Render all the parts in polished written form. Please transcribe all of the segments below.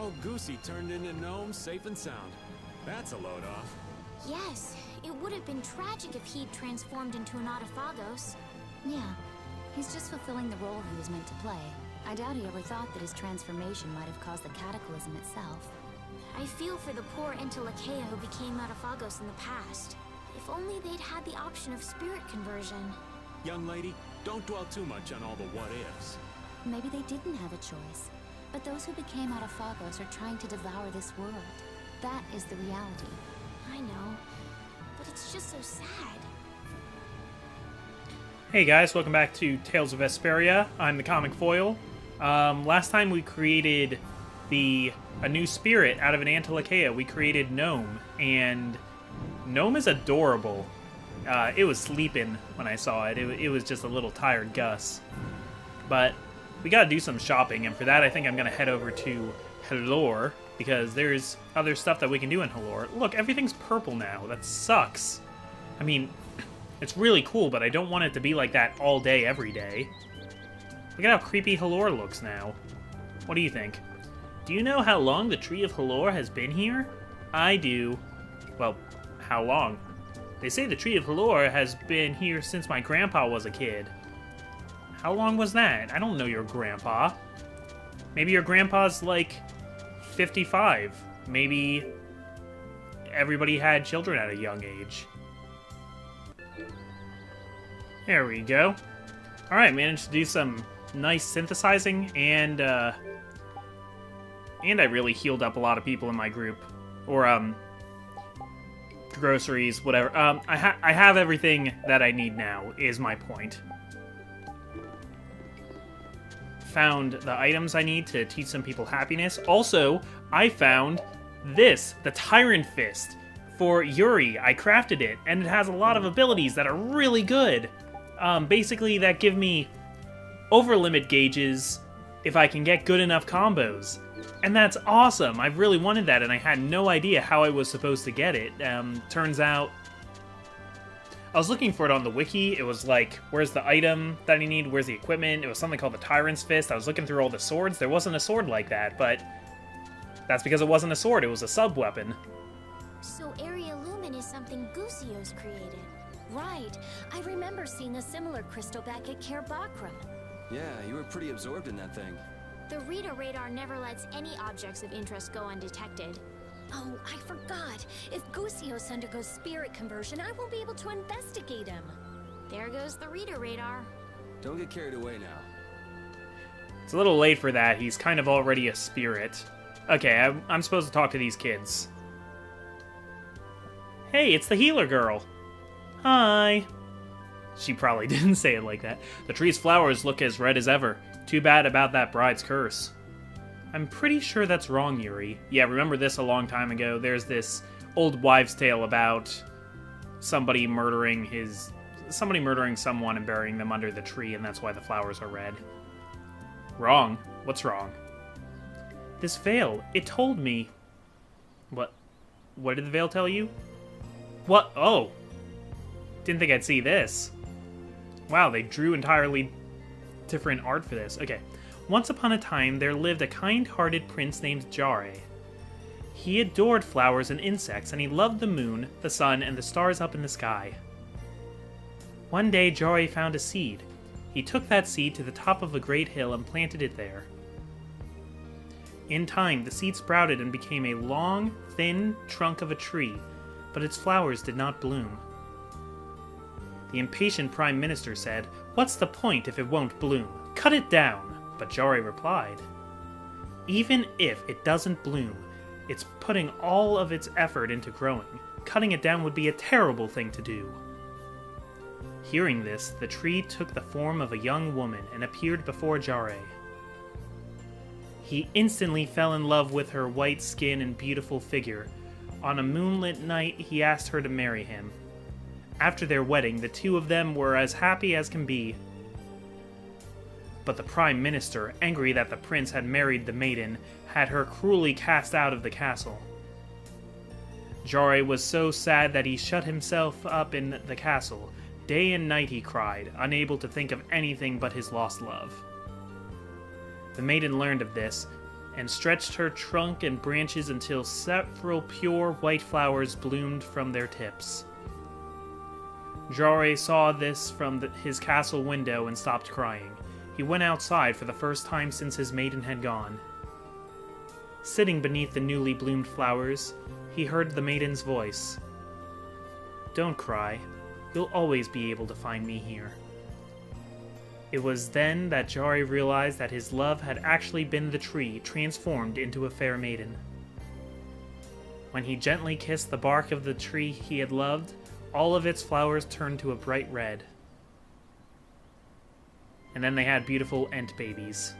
old Goosey turned into gnome safe and sound. That's a load off. Yes, it would have been tragic if he'd transformed into an Autophagos. Yeah, he's just fulfilling the role he was meant to play. I doubt he ever thought that his transformation might have caused the cataclysm itself. I feel for the poor Entelekea who became Autophagos in the past. If only they'd had the option of spirit conversion. Young lady, don't dwell too much on all the what-ifs. Maybe they didn't have a choice. But those who became Autophagos are trying to devour this world. That is the reality. I know, but it's just so sad. Hey guys, welcome back to Tales of Vesperia. I'm the Comic Foil. Last time we created a new spirit out of an Entelekea. We created Gnome, and Gnome is adorable. It was sleeping when I saw it. It was just a little tired Gus. But we gotta do some shopping, and for that I think I'm gonna head over to Halor, because there's other stuff that we can do in Halor. Look, everything's purple now. That sucks. I mean, it's really cool, but I don't want it to be like that all day, every day. Look at how creepy Halor looks now. What do you think? Do you know how long the Tree of Halor has been here? I do. Well, how long? They say the Tree of Halor has been here since my grandpa was a kid. How long was that? I don't know your grandpa. Maybe your grandpa's like 55. Maybe everybody had children at a young age. There we go. Alright, managed to do some nice synthesizing, and I really healed up a lot of people in my group. Or, groceries, whatever. I have everything that I need now, is my point. Found the items I need to teach some people happiness. Also, I found this, the Tyrant Fist, for Yuri. I crafted it, and it has a lot of abilities that are really good. Basically, that give me overlimit gauges if I can get good enough combos. And that's awesome! I've really wanted that, and I had no idea how I was supposed to get it. Turns out, I was looking for it on the wiki. It was like, where's the item that I need? Where's the equipment? It was something called the Tyrant's Fist. I was looking through all the swords. There wasn't a sword like that, but that's because it wasn't a sword. It was a sub-weapon. So Area Lumen is something Gusio's created. Right. I remember seeing a similar crystal back at Cair Bakram. Yeah, you were pretty absorbed in that thing. The Rita radar never lets any objects of interest go undetected. Oh, I forgot. If Gusios undergoes spirit conversion, I won't be able to investigate him. There goes the Rita radar. Don't get carried away now. It's a little late for that. He's kind of already a spirit. Okay, I'm supposed to talk to these kids. Hey, it's the healer girl. Hi. She probably didn't say it like that. The tree's flowers look as red as ever. Too bad about that bride's curse. I'm pretty sure that's wrong, Yuri. Yeah, remember this a long time ago. There's this old wives' tale about somebody murdering someone and burying them under the tree, and that's why the flowers are red. Wrong? What's wrong? This veil, it told me... What? What did the veil tell you? What? Oh! Didn't think I'd see this. Wow, they drew entirely different art for this. Okay. Once upon a time, there lived a kind-hearted prince named Jare. He adored flowers and insects, and he loved the moon, the sun, and the stars up in the sky. One day, Jare found a seed. He took that seed to the top of a great hill and planted it there. In time, the seed sprouted and became a long, thin trunk of a tree, but its flowers did not bloom. The impatient Prime Minister said, "What's the point if it won't bloom? Cut it down." But Jare replied, "Even if it doesn't bloom, it's putting all of its effort into growing. Cutting it down would be a terrible thing to do." Hearing this, the tree took the form of a young woman and appeared before Jare. He instantly fell in love with her white skin and beautiful figure. On a moonlit night, he asked her to marry him. After their wedding, the two of them were as happy as can be. But the Prime Minister, angry that the prince had married the maiden, had her cruelly cast out of the castle. Jare was so sad that he shut himself up in the castle. Day and night he cried, unable to think of anything but his lost love. The maiden learned of this, and stretched her trunk and branches until several pure white flowers bloomed from their tips. Jare saw this from his castle window and stopped crying. He went outside for the first time since his maiden had gone. Sitting beneath the newly bloomed flowers, he heard the maiden's voice. "Don't cry. You'll always be able to find me here." It was then that Jare realized that his love had actually been the tree transformed into a fair maiden. When he gently kissed the bark of the tree he had loved, all of its flowers turned to a bright red. And then they had beautiful Ent babies.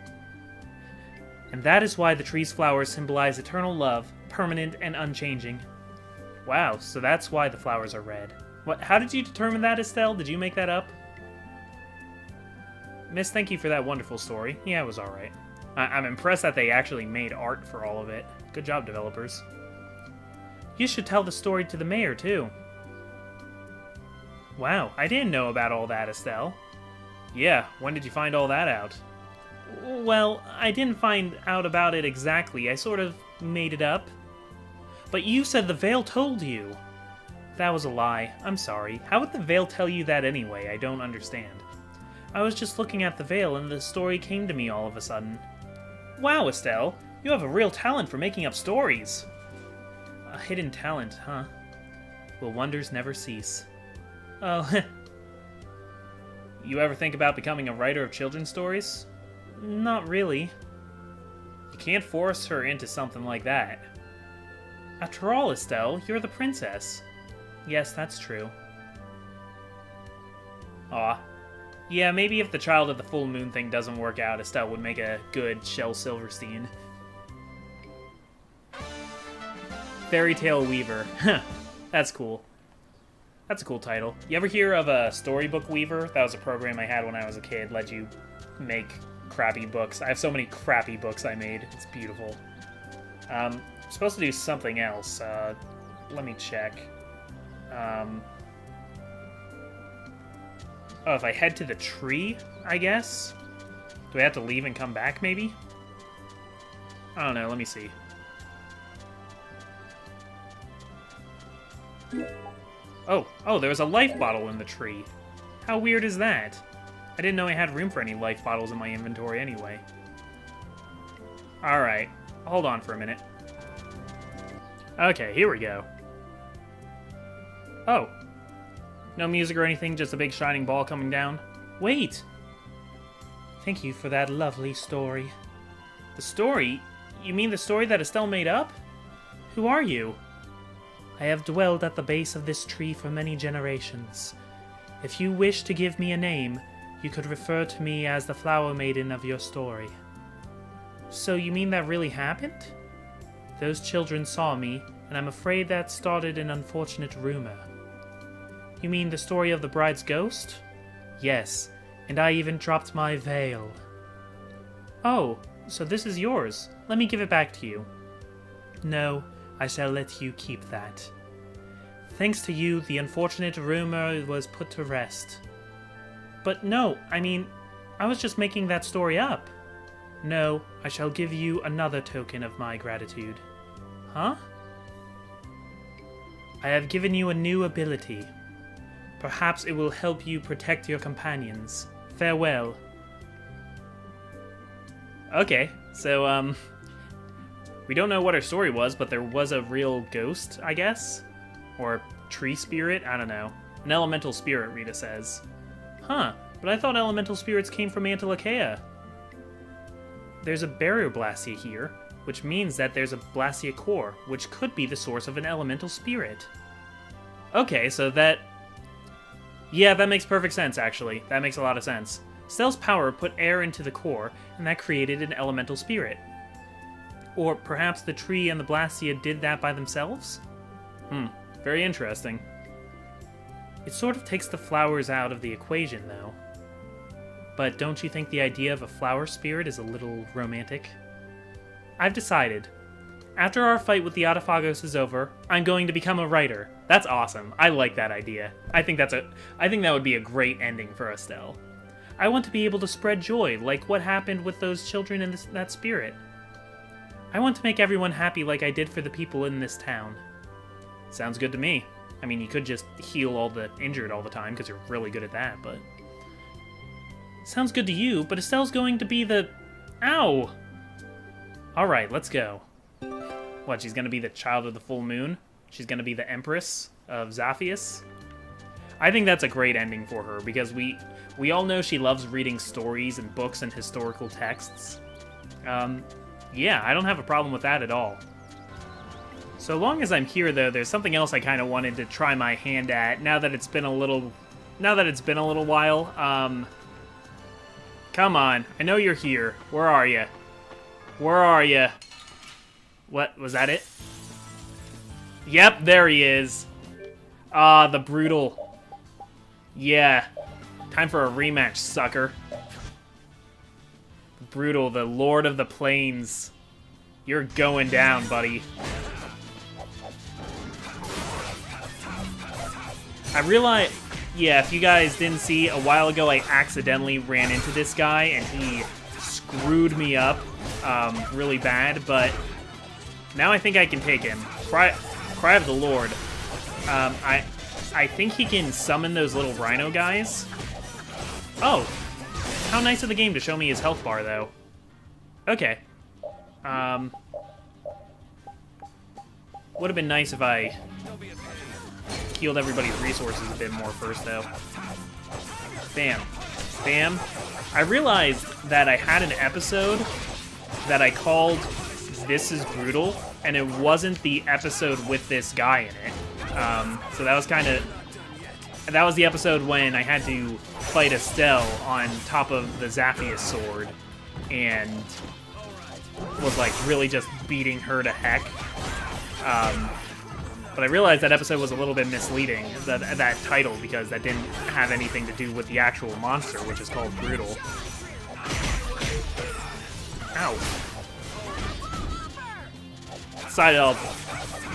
And that is why the tree's flowers symbolize eternal love, permanent and unchanging. Wow, so that's why the flowers are red. What? How did you determine that, Estelle? Did you make that up? Miss, thank you for that wonderful story. Yeah, it was alright. I'm impressed that they actually made art for all of it. Good job, developers. You should tell the story to the mayor, too. Wow, I didn't know about all that, Estelle. Yeah, when did you find all that out? Well, I didn't find out about it exactly. I sort of made it up. But you said the Veil told you. That was a lie. I'm sorry. How would the Veil tell you that anyway? I don't understand. I was just looking at the Veil and the story came to me all of a sudden. Wow, Estelle, you have a real talent for making up stories. A hidden talent, huh? Will wonders never cease? Oh, You ever think about becoming a writer of children's stories? Not really. You can't force her into something like that. After all, Estelle, you're the princess. Yes, that's true. Aw. Yeah, maybe if the Child of the Full Moon thing doesn't work out, Estelle would make a good Shel Silverstein. Fairy Tale Weaver. Huh, that's cool. That's a cool title. You ever hear of a Storybook Weaver? That was a program I had when I was a kid. Let you make crappy books. I have so many crappy books I made. It's beautiful. I'm supposed to do something else. Let me check. Oh, if I head to the tree, I guess? Do I have to leave and come back, maybe? I don't know. Let me see. Oh, there was a life bottle in the tree. How weird is that? I didn't know I had room for any life bottles in my inventory anyway. Alright, hold on for a minute. Okay, here we go. Oh. No music or anything, just a big shining ball coming down. Wait! Thank you for that lovely story. The story? You mean the story that Estelle made up? Who are you? I have dwelled at the base of this tree for many generations. If you wish to give me a name, you could refer to me as the Flower Maiden of your story. So you mean that really happened? Those children saw me, and I'm afraid that started an unfortunate rumor. You mean the story of the bride's ghost? Yes, and I even dropped my veil. Oh, so this is yours. Let me give it back to you. No, I shall let you keep that. Thanks to you, the unfortunate rumor was put to rest. But no, I mean, I was just making that story up. No, I shall give you another token of my gratitude. Huh? I have given you a new ability. Perhaps it will help you protect your companions. Farewell. Okay, so, we don't know what her story was, but there was a real ghost, I guess? Or tree spirit? I don't know. An elemental spirit, Rita says. Huh, but I thought elemental spirits came from Antilochea. There's a barrier Blastia here, which means that there's a Blastia core, which could be the source of an elemental spirit. Okay, so that... Yeah, that makes perfect sense, actually. That makes a lot of sense. Stell's power put air into the core, and that created an elemental spirit. Or perhaps the tree and the Blastia did that by themselves? Very interesting. It sort of takes the flowers out of the equation, though. But don't you think the idea of a flower spirit is a little romantic? I've decided. After our fight with the Autophagos is over, I'm going to become a writer. That's awesome. I like that idea. I think that would be a great ending for Estelle. I want to be able to spread joy, like what happened with those children in that spirit. I want to make everyone happy like I did for the people in this town. Sounds good to me. I mean, you could just heal all the injured all the time, because you're really good at that, but... Sounds good to you, but Estelle's going to be the... Ow! Alright, let's go. What, she's gonna be the child of the full moon? She's gonna be the empress of Zaphius? I think that's a great ending for her, because we all know she loves reading stories and books and historical texts. Yeah, I don't have a problem with that at all. So long as I'm here, though, there's something else I kind of wanted to try my hand at, now that it's been a little while. Come on, I know you're here. Where are you? Where are you? What, was that it? Yep, there he is. Ah, the brutal. Yeah. Time for a rematch, sucker. Brutal, the Lord of the Plains. You're going down, buddy. I realize... Yeah, if you guys didn't see, a while ago I accidentally ran into this guy and he screwed me up really bad, but now I think I can take him. Cry of the Lord. I think he can summon those little rhino guys. Oh, how nice of the game to show me his health bar, though. Okay. Would have been nice if I healed everybody's resources a bit more first, though. Bam. Bam. I realized that I had an episode that I called This Is Brutal, and it wasn't the episode with this guy in it. So that was kind of... That was the episode when I had to fight Estelle on top of the Zaphius sword, and was, like, really just beating her to heck. But I realized that episode was a little bit misleading, that title, because that didn't have anything to do with the actual monster, which is called Brutal. Ow. Decided I'll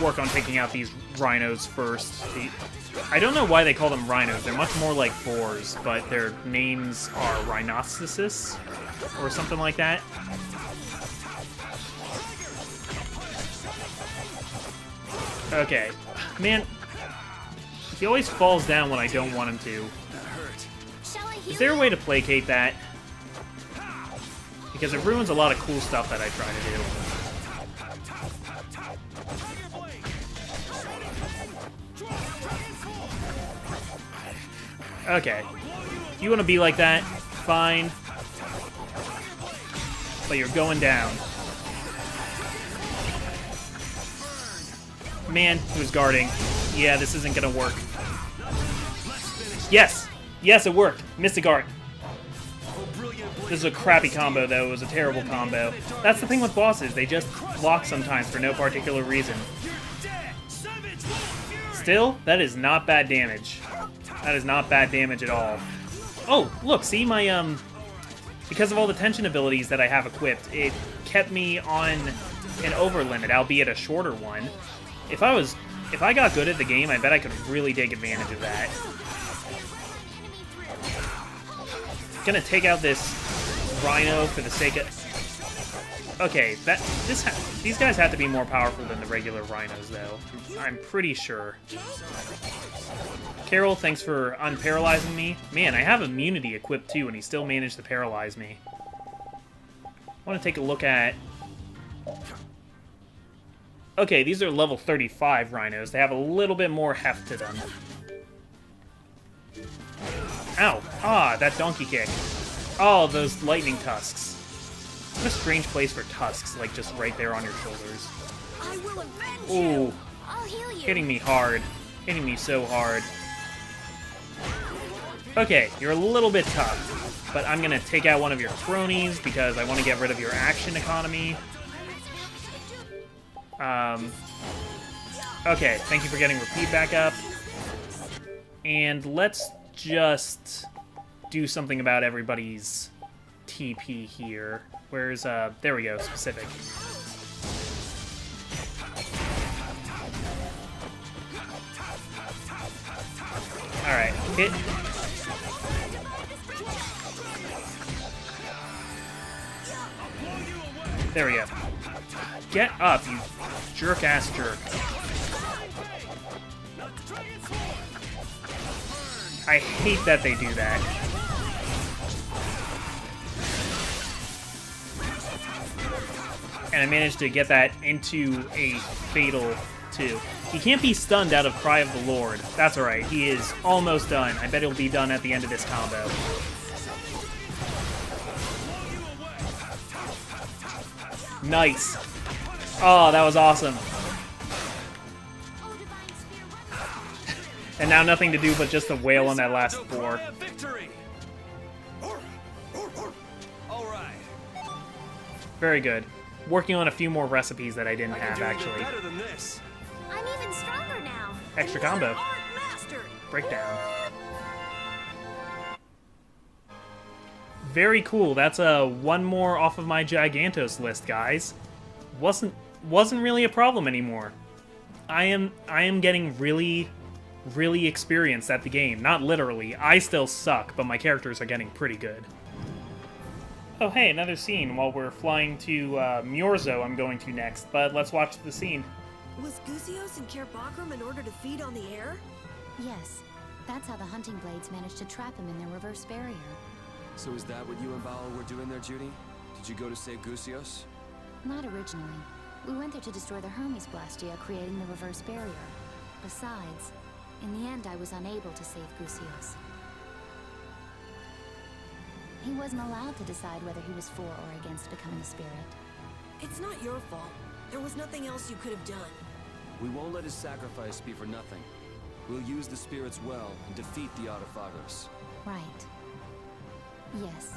work on taking out these rhinos first. I don't know why they call them rhinos. They're much more like boars, but their names are rhinoceros, or something like that. Okay. Man, he always falls down when I don't want him to. Is there a way to placate that? Because it ruins a lot of cool stuff that I try to do. Okay. If you want to be like that, fine. But you're going down. Man, he was guarding. Yeah, this isn't gonna work. Yes! Yes, it worked. Missed a guard. This is a crappy combo, though. It was a terrible combo. That's the thing with bosses. They just block sometimes for no particular reason. Still, that is not bad damage. That is not bad damage at all. Oh, look, see my, because of all the tension abilities that I have equipped, it kept me on an over limit, albeit a shorter one. If I got good at the game, I bet I could really take advantage of that. Gonna take out this rhino for the sake of... Okay, these guys have to be more powerful than the regular rhinos, though. I'm pretty sure. Carol, thanks for unparalyzing me. Man, I have immunity equipped, too, and he still managed to paralyze me. I want to take a look at... Okay, these are level 35 rhinos. They have a little bit more heft to them. Ow. Ah, that donkey kick. Oh, those lightning tusks. What a strange place for tusks, like just right there on your shoulders. I will avenge Ooh. you. I'll heal you. Hitting me hard. Hitting me so hard. Okay, you're a little bit tough, but I'm gonna take out one of your cronies because I want to get rid of your action economy. Okay, thank you for getting repeat back up. And let's just do something about everybody's TP here. Where's, there we go, specific. Alright, hit. There we go. Get up, you jerk-ass jerk. I hate that they do that. And I managed to get that into a fatal, too. He can't be stunned out of Cry of the Lord. That's alright, he is almost done. I bet he'll be done at the end of this combo. Nice. Oh, that was awesome. And now nothing to do but just to wail on that last four. Very good. Working on a few more recipes that I didn't have, actually. I'm even stronger now. Extra combo. Breakdown. Very cool. That's one more off of my Gigantos list, guys. Wasn't really a problem anymore. I am getting really experienced at the game. Not literally. I still suck, but my characters are getting pretty good. Oh hey, another scene while we're flying to Myorzo I'm going to next, but let's watch the scene. Was Gusios and Care Bagram in order to feed on the air? Yes, that's how the hunting blades managed to trap him in their reverse barrier. So is that what you and Baal were doing there, Judy? Did you go to save Gusios? Not originally. We went there to destroy the Hermes Blastia, creating the reverse barrier. Besides, in the end I was unable to save Gusios. He wasn't allowed to decide whether he was for or against becoming a spirit. It's not your fault. There was nothing else you could have done. We won't let his sacrifice be for nothing. We'll use the spirits well and defeat the Autophagos. Right. Yes.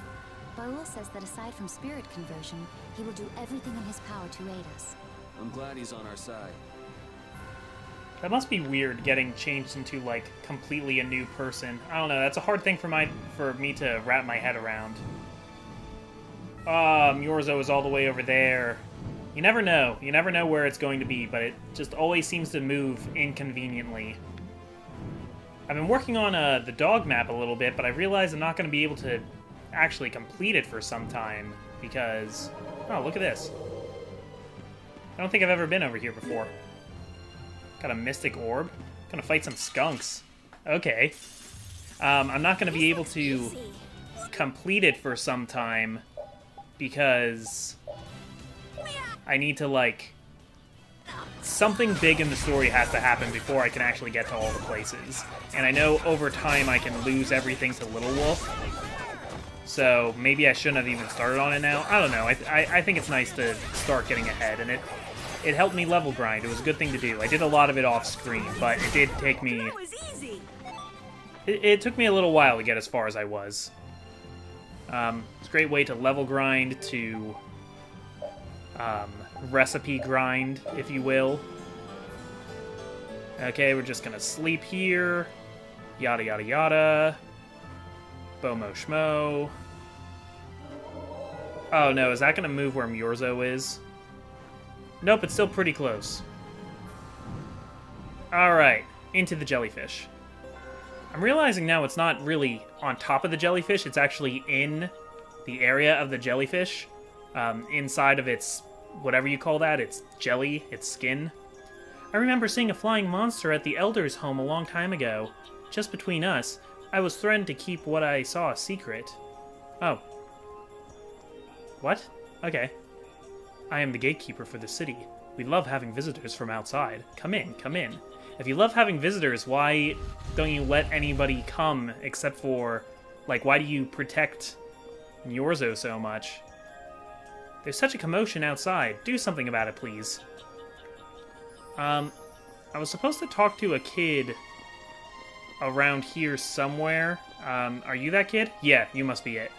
Baul says that aside from spirit conversion, he will do everything in his power to aid us. I'm glad he's on our side. That must be weird, getting changed into, like, completely a new person. I don't know, that's a hard thing for me to wrap my head around. Myorzo is all the way over there. You never know. You never know where it's going to be, but it just always seems to move inconveniently. I've been working on the dog map a little bit, but I realize I'm not going to be able to actually complete it for some time, because... Oh, look at this. I don't think I've ever been over here before. Got a mystic orb. Gonna fight some skunks. Okay. I'm not gonna be able to complete it for some time because I need to, like... Something big in the story has to happen before I can actually get to all the places. And I know over time I can lose everything to Little Wolf. So maybe I shouldn't have even started on it now. I don't know. I think it's nice to start getting ahead, and it helped me level grind. It was a good thing to do. I did a lot of it off screen, but it did take me... That was easy. It took me a little while to get as far as I was. It's a great way to level grind, to recipe grind, if you will. Okay, we're just gonna sleep here. Yada yada yada. Bomo schmo. Oh no, is that gonna move where Myorzo is? Nope, it's still pretty close. Alright, into the jellyfish. I'm realizing now it's not really on top of the jellyfish, it's actually in the area of the jellyfish. Inside of its, whatever you call that, its jelly, its skin. I remember seeing a flying monster at the Elder's home a long time ago. Just between us, I was threatened to keep what I saw a secret. Oh. What? Okay. I am the gatekeeper for the city. We love having visitors from outside. Come in, come in. If you love having visitors, why don't you let anybody come except for... Like, why do you protect Myorzo so much? There's such a commotion outside. Do something about it, please. I was supposed to talk to a kid around here somewhere. Are you that kid? Yeah, you must be it.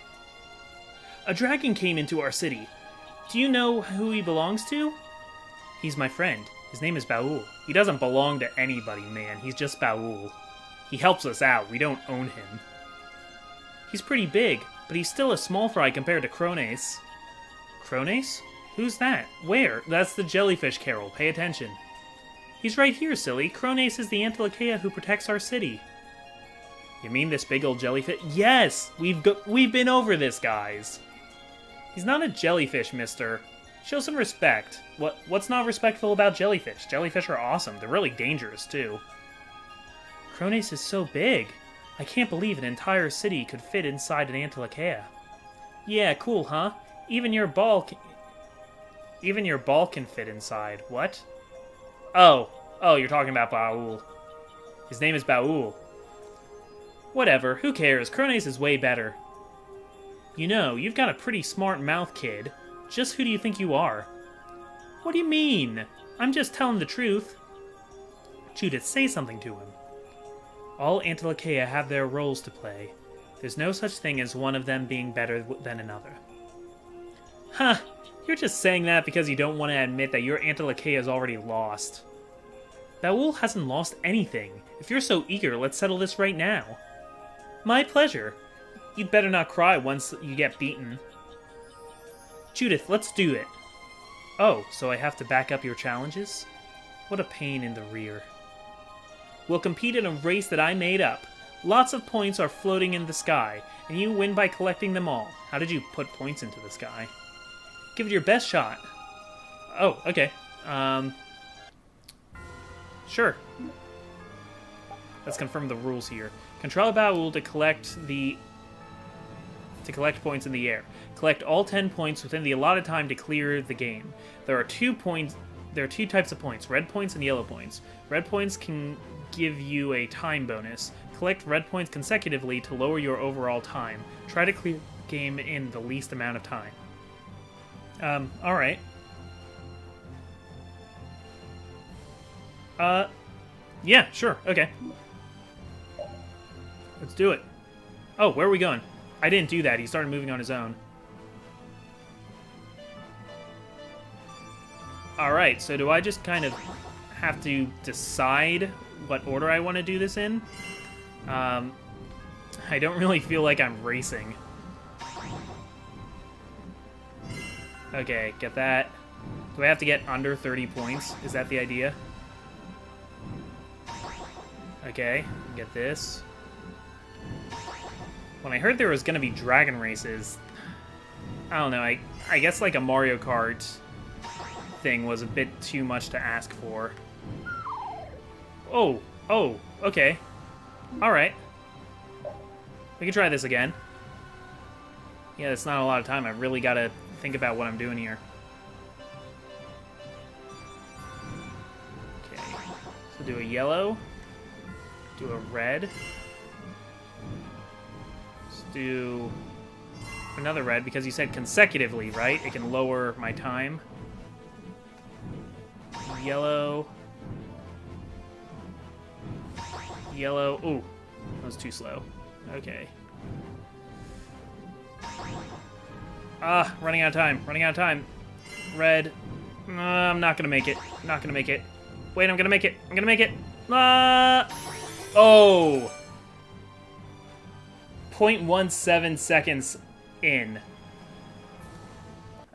A dragon came into our city. Do you know who he belongs to? He's my friend. His name is Baul. He doesn't belong to anybody, man. He's just Baul. He helps us out. We don't own him. He's pretty big, but he's still a small fry compared to Krones. Krones? Who's that? Where? That's the jellyfish Carol. Pay attention. He's right here, silly. Krones is the Antilochea who protects our city. You mean this big old jellyfish? Yes! We've been over this, guys. He's not a jellyfish, mister. Show some respect. What's not respectful about jellyfish? Jellyfish are awesome. They're really dangerous, too. Kronos is so big. I can't believe an entire city could fit inside an Antilochea. Yeah, cool, huh? Even your ball can fit inside. What? Oh, you're talking about Baul. His name is Baul. Whatever, who cares? Kronos is way better. You know, you've got a pretty smart mouth, kid. Just who do you think you are? What do you mean? I'm just telling the truth. Judith, say something to him. All Antilochea have their roles to play. There's no such thing as one of them being better than another. Huh, you're just saying that because you don't want to admit that your Antilochea is already lost. Baul hasn't lost anything. If you're so eager, let's settle this right now. My pleasure. You'd better not cry once you get beaten. Judith, let's do it. Oh, so I have to back up your challenges? What a pain in the rear. We'll compete in a race that I made up. Lots of points are floating in the sky, and you win by collecting them all. How did you put points into the sky? Give it your best shot. Oh, okay. Sure. Let's confirm the rules here. Control Baul to collect points in the air. Collect all 10 points within the allotted time to clear the game. There are two types of points, red points and yellow points. Red points can give you a time bonus. Collect red points consecutively to lower your overall time. Try to clear the game in the least amount of time. Alright. Yeah, sure, okay. Let's do it. Oh, where are we going? I didn't do that. He started moving on his own. Alright, so do I just kind of have to decide what order I want to do this in? I don't really feel like I'm racing. Okay, get that. Do I have to get under 30 points? Is that the idea? Okay, get this. When I heard there was going to be dragon races, I don't know, I guess like a Mario Kart thing was a bit too much to ask for. Oh, okay. Alright. We can try this again. Yeah, that's not a lot of time. I really got to think about what I'm doing here. Okay, so do a yellow. Do a red. Let's do another red, because you said consecutively, right? It can lower my time. Yellow. Yellow. Ooh, that was too slow. Okay. Running out of time. Running out of time. Red. I'm not gonna make it. Not gonna make it. Wait, I'm gonna make it. I'm gonna make it. Oh! 0.17 seconds in.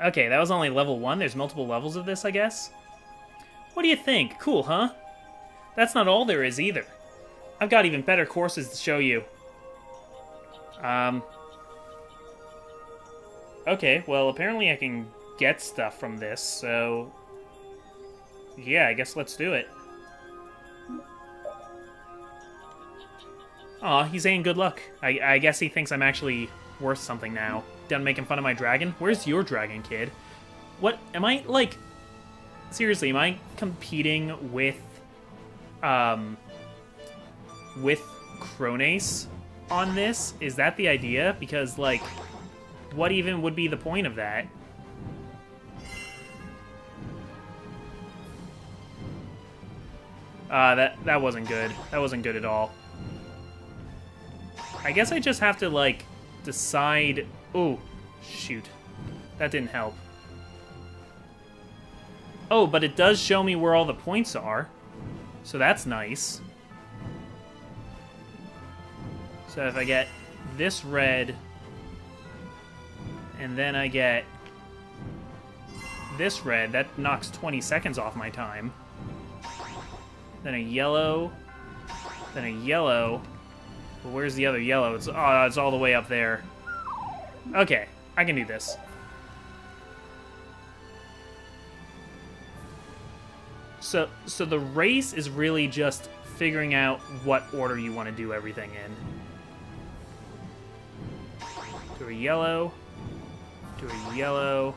Okay, that was only level 1. There's multiple levels of this, I guess. What do you think? Cool, huh? That's not all there is either. I've got even better courses to show you. Okay, well, apparently I can get stuff from this, so... yeah, I guess let's do it. Aw, he's saying good luck. I guess he thinks I'm actually worth something now. Done making fun of my dragon? Where's your dragon, kid? What, am I, like... seriously, am I competing with Kronos on this? Is that the idea? Because, like, what even would be the point of that? That wasn't good. That wasn't good at all. I guess I just have to, like, decide... oh, shoot. That didn't help. Oh, but it does show me where all the points are. So that's nice. So if I get this red, and then I get this red, that knocks 20 seconds off my time. Then a yellow, then a yellow. Well, where's the other yellow? It's all the way up there. Okay, I can do this. So the race is really just figuring out what order you want to do everything in. Do a yellow. Do a yellow.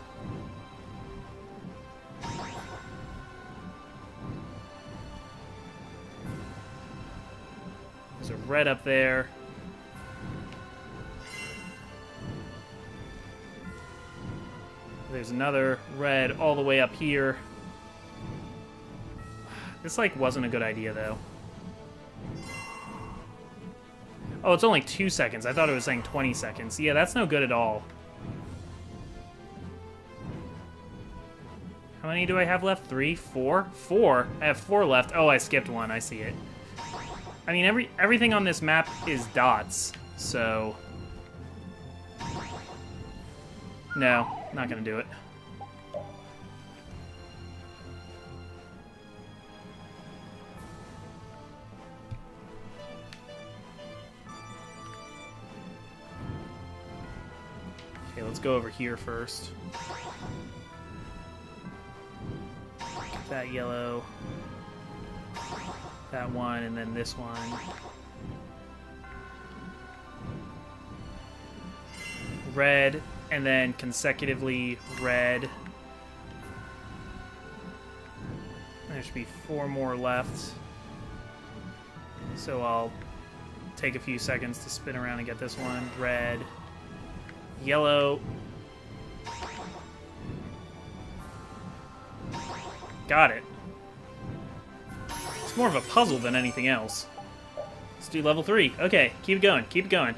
There's a red up there. There's another red all the way up here. This, like, wasn't a good idea, though. Oh, it's only 2 seconds. I thought it was saying 20 seconds. Yeah, that's no good at all. How many do I have left? 3? 4? 4? I have 4 left. Oh, I skipped one. I see it. I mean, everything on this map is dots, so... No, not gonna do it. Okay, let's go over here first. That yellow. That one, and then this one. Red, and then consecutively red. There should be 4 more left. So I'll take a few seconds to spin around and get this one. Red. Yellow. Got it. It's more of a puzzle than anything else. Let's do level 3. Okay, keep going, keep going.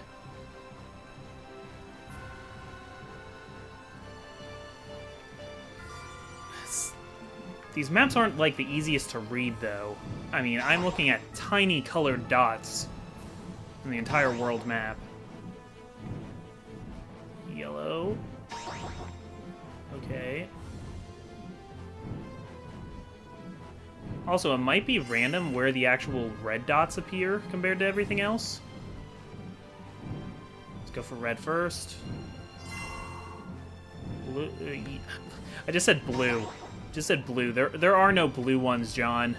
These maps aren't, like, the easiest to read, though. I mean, I'm looking at tiny colored dots in the entire world map. Yellow. Okay. Also, it might be random where the actual red dots appear compared to everything else. Let's go for red first. Blue. I just said blue. Just said blue. There are no blue ones, John.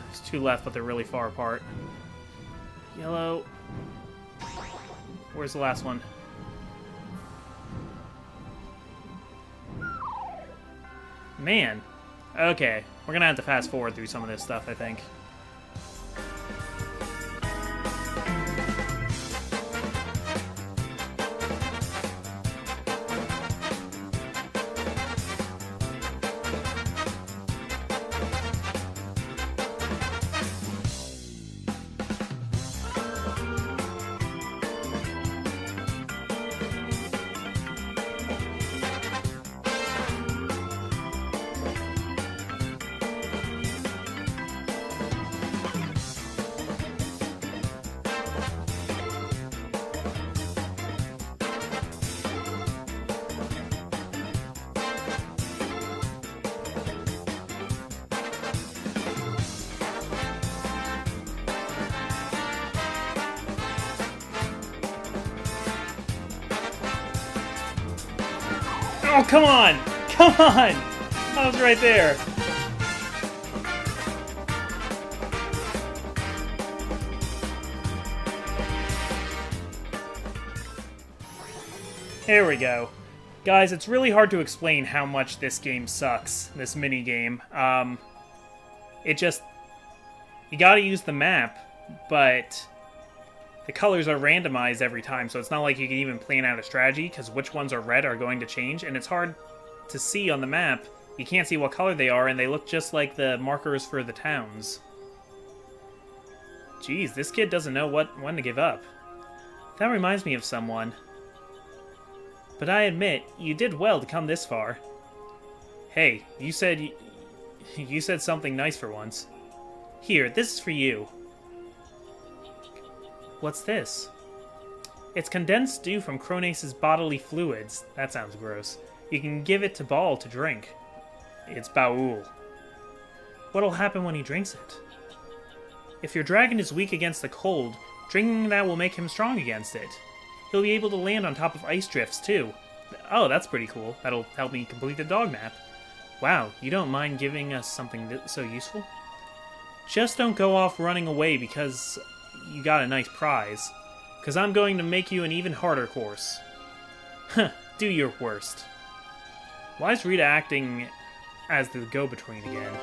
There's 2 left, but they're really far apart. Yellow. Where's the last one? Man. Okay. We're gonna have to fast forward through some of this stuff, I think. Oh, come on! Come on! I was right there. There we go. Guys, it's really hard to explain how much this game sucks, this mini-game. It just... You gotta use the map, but... The colors are randomized every time, so it's not like you can even plan out a strategy, because which ones are red are going to change, and it's hard to see on the map. You can't see what color they are, and they look just like the markers for the towns. Jeez, this kid doesn't know when to give up. That reminds me of someone. But I admit, you did well to come this far. Hey, you said something nice for once. Here, this is for you. What's this? It's condensed dew from Cronace's bodily fluids. That sounds gross. You can give it to Ball to drink. It's Baul. What'll happen when he drinks it? If your dragon is weak against the cold, Drinking that will make him strong against it. He'll be able to land on top of ice drifts, too. Oh, that's pretty cool. That'll help me complete the dog map. Wow, you don't mind giving us something so useful? Just don't go off running away because you got a nice prize. Because I'm going to make you an even harder course. Huh, do your worst. Why is Rita acting as the go-between again?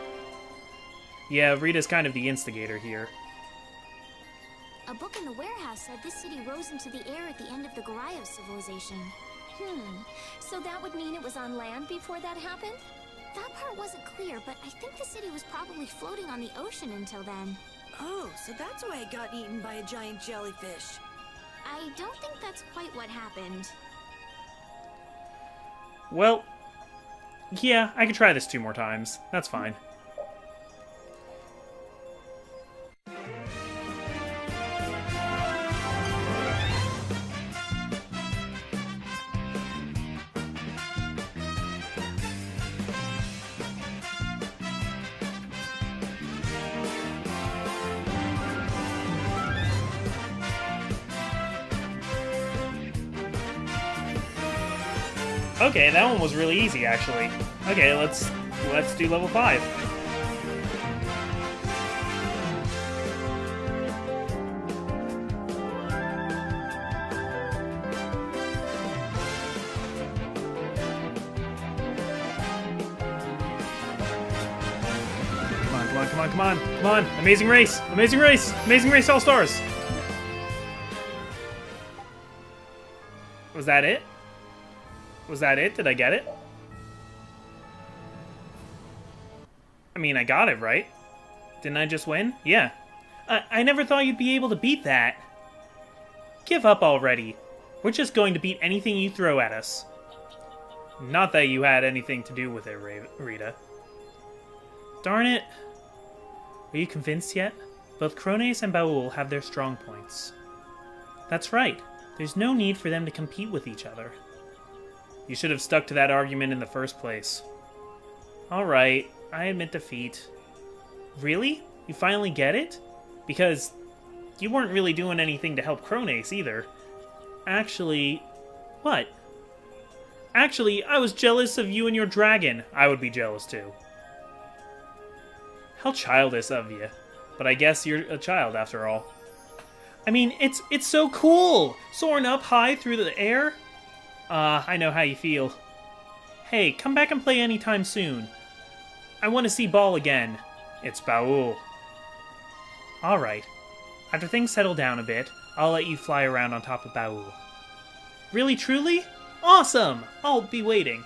Yeah, Rita's kind of the instigator here. A book in the warehouse said this city rose into the air at the end of the Garayo civilization. So that would mean it was on land before that happened? That part wasn't clear, but I think the city was probably floating on the ocean until then. Oh, so that's why it got eaten by a giant jellyfish. I don't think that's quite what happened. Well, yeah, I could try this 2 more times. That's fine. Okay, that one was really easy, actually. Okay, let's do level 5. Come on! Amazing race! Amazing race! Amazing race All-Stars! Was that it? Was that it? Did I get it? I mean, I got it, right? Didn't I just win? Yeah. I never thought you'd be able to beat that. Give up already. We're just going to beat anything you throw at us. Not that you had anything to do with it, Rita. Darn it. Are you convinced yet? Both Krones and Baul have their strong points. That's right. There's no need for them to compete with each other. You should have stuck to that argument in the first place. Alright, I admit defeat. Really? You finally get it? Because you weren't really doing anything to help Krones either. Actually... What? Actually, I was jealous of you and your dragon. I would be jealous too. How childish of you. But I guess you're a child after all. I mean, it's so cool! Soaring up high through the air. I know how you feel. Hey, come back and play anytime soon. I want to see Ball again. It's Baul. Alright. After things settle down a bit, I'll let you fly around on top of Baul. Really, truly? Awesome! I'll be waiting.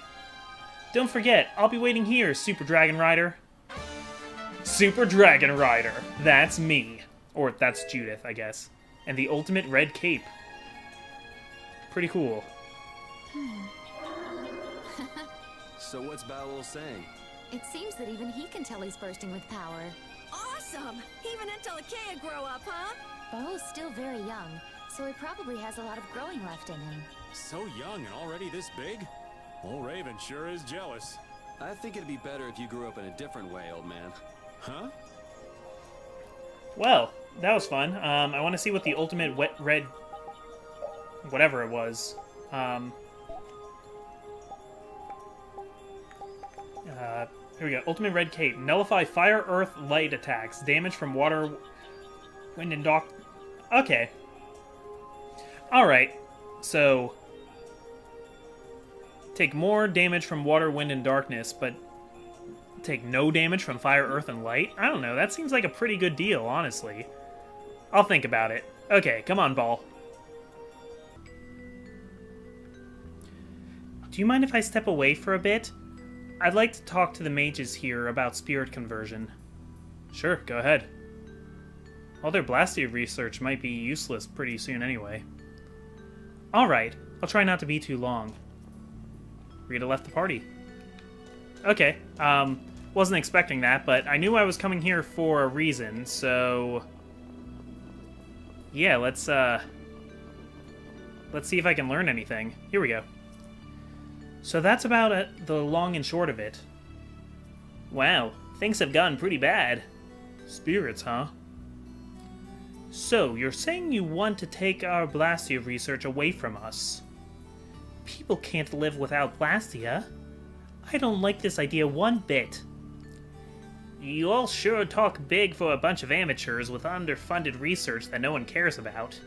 Don't forget, I'll be waiting here, Super Dragon Rider. Super Dragon Rider! That's me. Or that's Judith, I guess. And the ultimate red cape. Pretty cool. So what's Baul saying? It seems that even he can tell he's bursting with power. Awesome! Even Entelekea grow up, huh? Bo's still very young, so he probably has a lot of growing left in him. So young and already this big? Old Raven sure is jealous. I think it'd be better if you grew up in a different way, old man. Huh? Well, that was fun. I want to see what the ultimate wet red... whatever it was. Here we go. Ultimate Red Cape. Nullify fire, earth, light attacks. Damage from water, wind, and dark... Okay. Alright. So... take more damage from water, wind, and darkness, but... take no damage from fire, earth, and light? I don't know. That seems like a pretty good deal, honestly. I'll think about it. Okay, come on, Ball. Do you mind if I step away for a bit? I'd like to talk to the mages here about spirit conversion. Sure, go ahead. All their Blastia research might be useless pretty soon anyway. Alright, I'll try not to be too long. Rita left the party. Okay, wasn't expecting that, but I knew I was coming here for a reason, so... yeah, let's see if I can learn anything. Here we go. So that's about it, the long and short of it. Wow, things have gotten pretty bad. Spirits, huh? So, you're saying you want to take our Blastia research away from us? People can't live without Blastia. I don't like this idea one bit. You all sure talk big for a bunch of amateurs with underfunded research that no one cares about.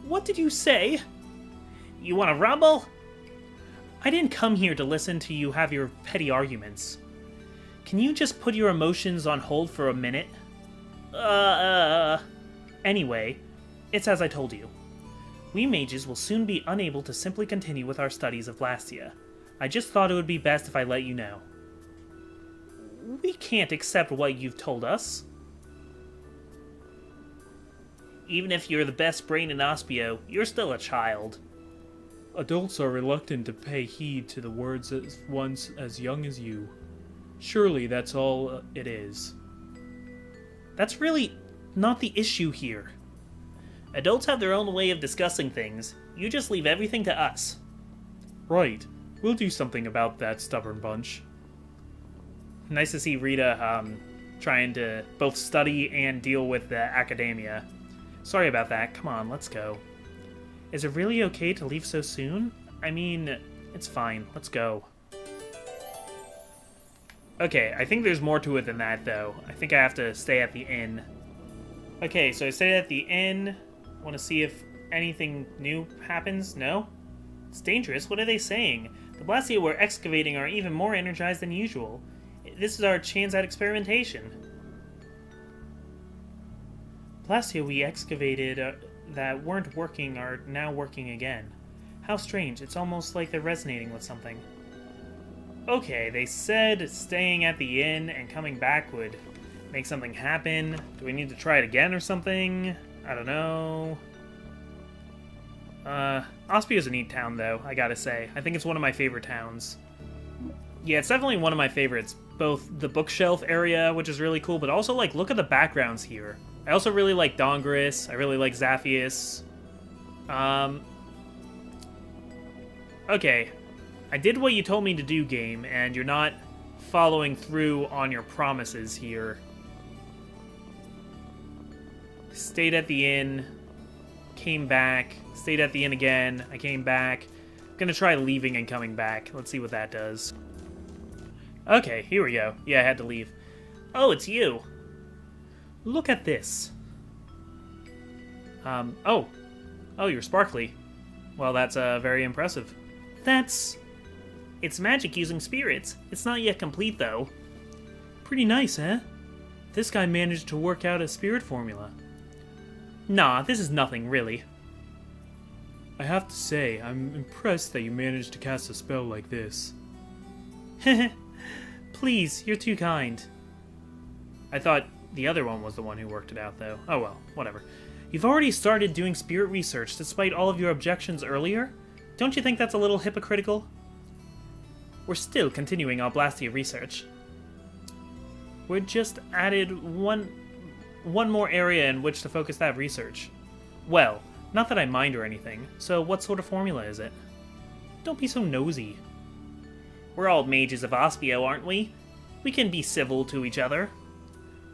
What did you say? You want to rumble? I didn't come here to listen to you have your petty arguments. Can you just put your emotions on hold for a minute? Anyway, it's as I told you. We mages will soon be unable to simply continue with our studies of Blastia. I just thought it would be best if I let you know. We can't accept what you've told us. Even if you're the best brain in Ospio, you're still a child. Adults are reluctant to pay heed to the words of ones as young as you. Surely that's all it is. That's really not the issue here. Adults have their own way of discussing things. You just leave everything to us. Right. We'll do something about that stubborn bunch. Nice to see Rita trying to both study and deal with the academia. Sorry about that. Come on, let's go. Is it really okay to leave so soon? I mean, it's fine. Let's go. Okay, I think there's more to it than that, though. I think I have to stay at the inn. Okay, so I stayed at the inn. Want to see if anything new happens? No? It's dangerous. What are they saying? The Blastia we're excavating are even more energized than usual. This is our chance at experimentation. Blastia we excavated that weren't working are now working again. How strange. It's almost like they're resonating with something. Okay, they said staying at the inn and coming back would make something happen. Do we need to try it again or something? I don't know. Ospio's a neat town, though, I gotta say. I think it's one of my favorite towns. Yeah, it's definitely one of my favorites. Both the bookshelf area, which is really cool, but also, like, look at the backgrounds here. I also really like Dongris. I really like Zaphius. Okay. I did what you told me to do, game, and you're not following through on your promises here. Stayed at the inn, came back, stayed at the inn again, I came back. I'm gonna try leaving and coming back. Let's see what that does. Okay, here we go. Yeah, I had to leave. Oh, it's you. Look at this. Oh, you're sparkly. Well, that's, very impressive. It's magic using spirits. It's not yet complete, though. Pretty nice, eh? This guy managed to work out a spirit formula. Nah, this is nothing, really. I have to say, I'm impressed that you managed to cast a spell like this. Please, you're too kind. I thought the other one was the one who worked it out, though. Oh well, whatever. You've already started doing spirit research despite all of your objections earlier? Don't you think that's a little hypocritical? We're still continuing our Blastia research. We just added one more area in which to focus that research. Well, not that I mind or anything, so what sort of formula is it? Don't be so nosy. We're all mages of Ospio, aren't we? We can be civil to each other.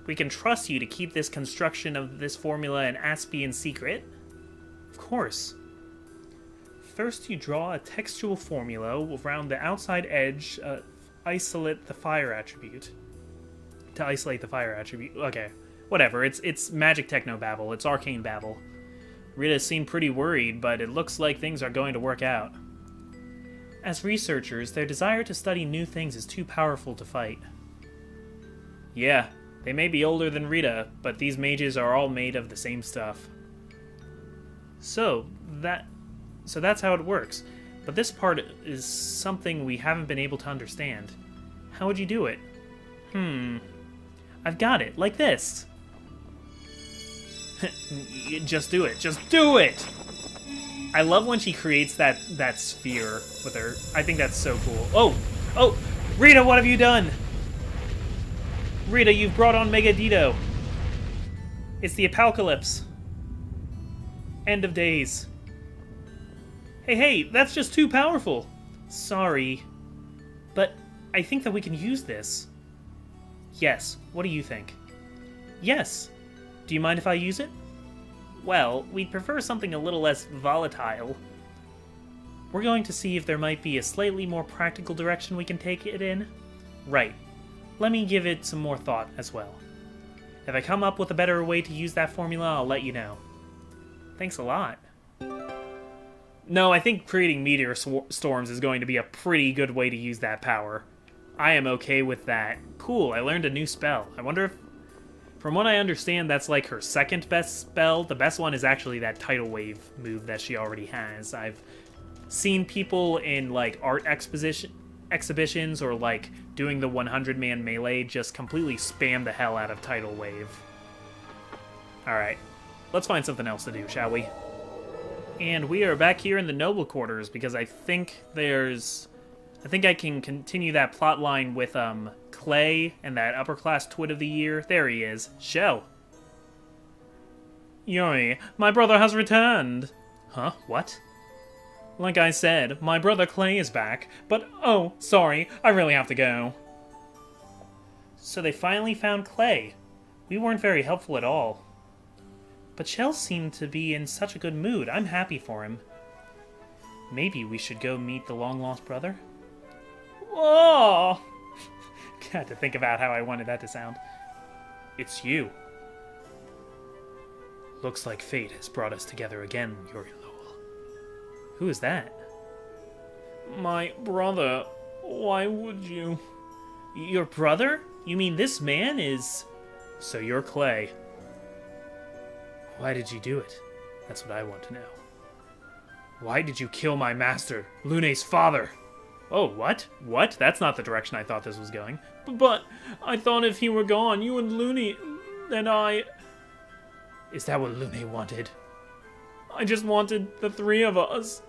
We can trust you to keep this construction of this formula an Aspian secret. Of course. First, you draw a textual formula around the outside edge to isolate the fire attribute. Okay, whatever. It's magic techno-babble. It's arcane babble. Rita seemed pretty worried, but it looks like things are going to work out. As researchers, their desire to study new things is too powerful to fight. Yeah, they may be older than Rita, but these mages are all made of the same stuff. So that's how it works. But this part is something we haven't been able to understand. How would you do it? I've got it, like this. Just do it. Just do it! I love when she creates that sphere with her. I think that's so cool. Oh! Rita, what have you done? Rita, you've brought on Megadito. It's the apocalypse. End of days. Hey, that's just too powerful. Sorry. But I think that we can use this. Yes, what do you think? Yes. Do you mind if I use it? well, we'd prefer something a little less volatile. We're going to see if there might be a slightly more practical direction we can take it in. Right. Let me give it some more thought as well. If I come up with a better way to use that formula, I'll let you know. Thanks a lot. No, I think creating meteor storms is going to be a pretty good way to use that power. I am okay with that. Cool, I learned a new spell. I wonder if... From what I understand, that's like her second best spell. The best one is actually that tidal wave move that she already has. I've seen people in, like, art exhibitions or, like, doing the 100-man melee just completely spam the hell out of tidal wave. Alright, let's find something else to do, shall we? And we are back here in the noble quarters because I think I can continue that plot line with Clay and that upper class twit of the year. There he is, Shell. Yuri, my brother has returned. Huh? What? Like I said, my brother Clay is back, but oh, sorry, I really have to go. So they finally found Clay. We weren't very helpful at all. But Shell seemed to be in such a good mood. I'm happy for him. Maybe we should go meet the long-lost brother? Oh! Had to think about how I wanted that to sound. It's you. Looks like fate has brought us together again, Yuri Lowell. Who is that? My brother. Why would you? Your brother? You mean this man is... So you're Clay. Why did you do it? That's what I want to know. Why did you kill my master, Lune's father? Oh, what? What? That's not the direction I thought this was going. But I thought if he were gone, you and Lune and I... Is that what Lune wanted? I just wanted the three of us.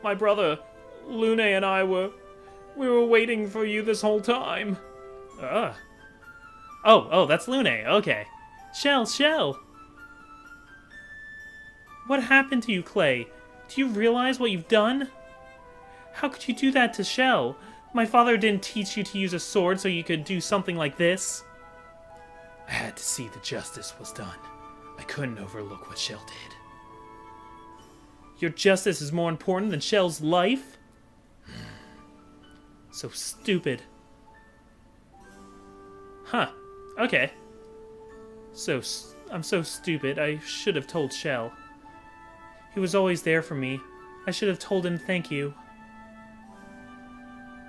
My brother, Lune and I we were waiting for you this whole time. Oh, that's Lune. Okay. Shell. What happened to you, Clay? Do you realize what you've done? How could you do that to Shell? My father didn't teach you to use a sword so you could do something like this. I had to see that justice was done. I couldn't overlook what Shell did. Your justice is more important than Shell's life? So stupid. Huh. Okay. I'm so stupid. I should have told Shell. He was always there for me. I should have told him thank you.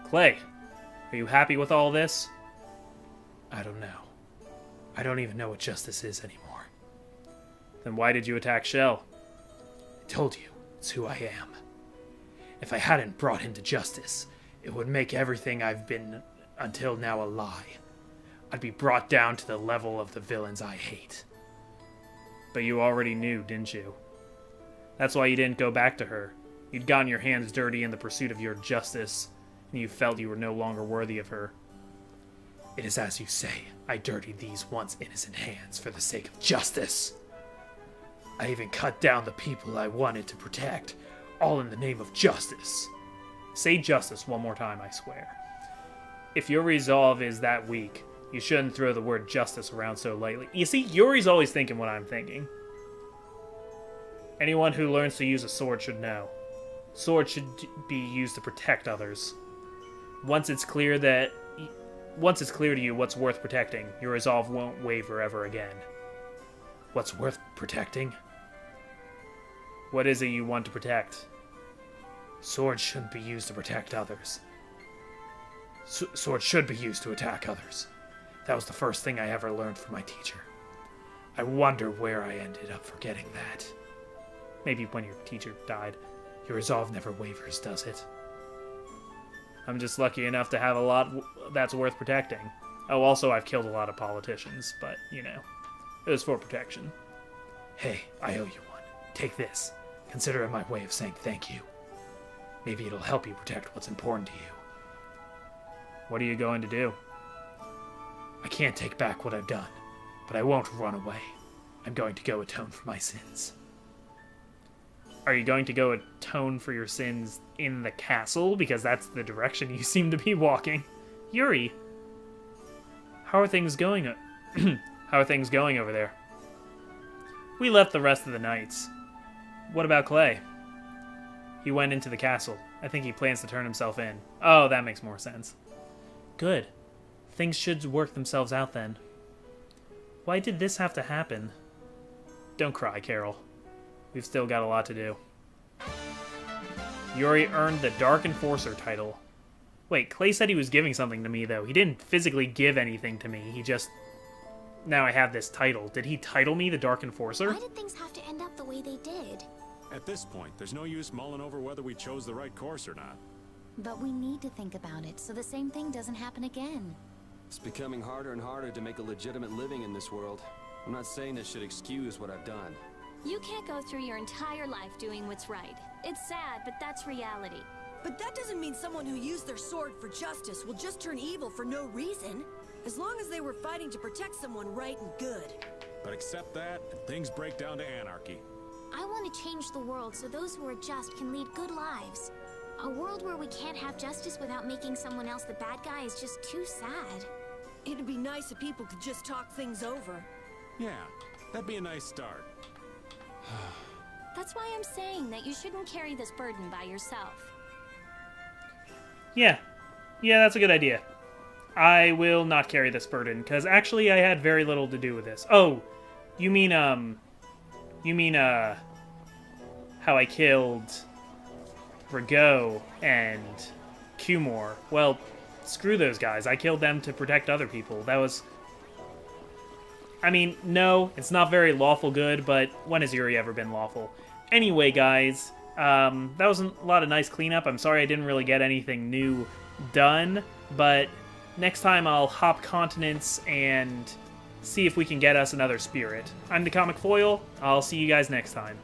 Clay, are you happy with all this? I don't know. I don't even know what justice is anymore. Then why did you attack Shell? I told you, it's who I am. If I hadn't brought him to justice, it would make everything I've been until now a lie. I'd be brought down to the level of the villains I hate. But you already knew, didn't you? That's why you didn't go back to her. You'd gotten your hands dirty in the pursuit of your justice, and you felt you were no longer worthy of her. It is as you say, I dirtied these once innocent hands for the sake of justice. I even cut down the people I wanted to protect, all in the name of justice. Say justice one more time, I swear. If your resolve is that weak, you shouldn't throw the word justice around so lightly. You see, Yuri's always thinking what I'm thinking. Anyone who learns to use a sword should know. Swords should be used to protect others. Once it's clear to you what's worth protecting, your resolve won't waver ever again. What's worth protecting? What is it you want to protect? Swords shouldn't be used to protect others. Swords should be used to attack others. That was the first thing I ever learned from my teacher. I wonder where I ended up forgetting that. Maybe when your teacher died. Your resolve never wavers, does it? I'm just lucky enough to have a lot that's worth protecting. Oh, also I've killed a lot of politicians, but, you know, it was for protection. Hey, I owe you one. Take this. Consider it my way of saying thank you. Maybe it'll help you protect what's important to you. What are you going to do? I can't take back what I've done, but I won't run away. I'm going to go atone for my sins. Are you going to go atone for your sins in the castle? Because that's the direction you seem to be walking. Yuri, how are things going? How are things going over there? We left the rest of the knights. What about Clay? He went into the castle. I think he plans to turn himself in. Oh, that makes more sense. Good. Things should work themselves out then. Why did this have to happen? Don't cry, Carol. We've still got a lot to do. Yuri earned the Dark Enforcer title. Wait, Clay said he was giving something to me, though. He didn't physically give anything to me. He just... Now I have this title. Did he title me the Dark Enforcer? Why did things have to end up the way they did? At this point, there's no use mulling over whether we chose the right course or not. But we need to think about it so the same thing doesn't happen again. It's becoming harder and harder to make a legitimate living in this world. I'm not saying this should excuse what I've done. You can't go through your entire life doing what's right. It's sad, but that's reality. But that doesn't mean someone who used their sword for justice will just turn evil for no reason. As long as they were fighting to protect someone right and good. But accept that, and things break down to anarchy. I want to change the world so those who are just can lead good lives. A world where we can't have justice without making someone else the bad guy is just too sad. It'd be nice if people could just talk things over. Yeah, that'd be a nice start. That's why I'm saying that you shouldn't carry this burden by yourself. Yeah. Yeah, that's a good idea. I will not carry this burden, because actually I had very little to do with this. Oh, you mean, how I killed Rigaud and Cumore. Well, screw those guys. I killed them to protect other people. That was... I mean, no, it's not very lawful good, but when has Yuri ever been lawful? Anyway, guys, that was a lot of nice cleanup. I'm sorry I didn't really get anything new done, but next time I'll hop continents and see if we can get us another spirit. I'm the Comic Foil. I'll see you guys next time.